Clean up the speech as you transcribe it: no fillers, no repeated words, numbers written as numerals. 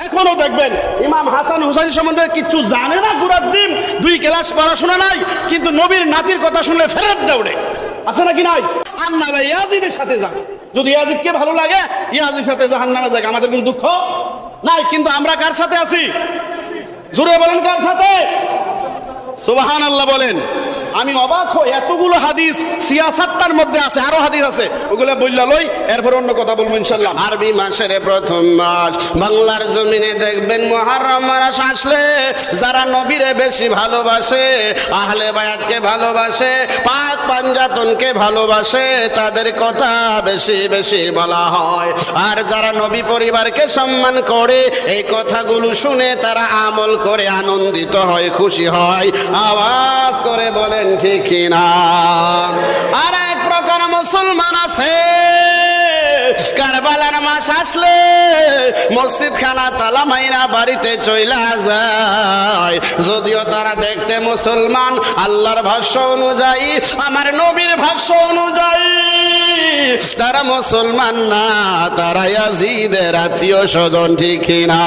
এখনো দেখবেন ইমাম হাসান হুসাইন সম্বন্ধে কিছু জানে না গুড়ার ডিম, 2 ক্লাস পড়াশোনা নাই, কিন্তু নবীর নাতির কথা শুনলে ফেরত দৌড়ে। আছে নাকি নাই? আর না ভাই ইয়াজিদের সাথে যান, যদি ইয়াজিদকে ভালো লাগে ইয়াজিদের সাথে জাহান্নামে যাক, আমাদের কোনো দুঃখ নাই। কিন্তু আমরা কার সাথে আছি? জোরে বলেন কার সাথে? সুবহানাল্লাহ বলেন। আমি অবাক হই, এতগুলো হাদিস সিয়াসাতটার মধ্যে আছে, আরো হাদিস আছে, ওগুলো বললা লই, এরপর অন্য কথা বলবো ইনশাআল্লাহ। আরবি মাসের প্রথম মাস, বাংলার জমিনে দেখবেন মুহররম মাস আসলে যারা নবীরে বেশি ভালোবাসে, আহলে বায়াতকে ভালোবাসে, পাক পাঞ্জাতনকে ভালোবাসে, তাদের কথা বেশি বেশি বলা হয়। আর যারা নবী পরিবারকে সম্মান করে, এই কথাগুলো শুনে তারা আমল করে আনন্দিত হয়, খুশি হয়। আওয়াজ করে বলেন ঠিক না? আর এক প্রকার মুসলমান আছে, কারবালার মাস আসলে মসজিদ খানা তালা মাইরা বাড়িতে চইলা যায়। যদিও তারা দেখতে মুসলমান, আল্লাহর ভাষ্য অনুযায়ী, আমার নবীর ভাষ্য অনুযায়ী তারা মুসলমান না, তারা ইয়াজিদের আত্মীয় স্বজন, ঠিক না?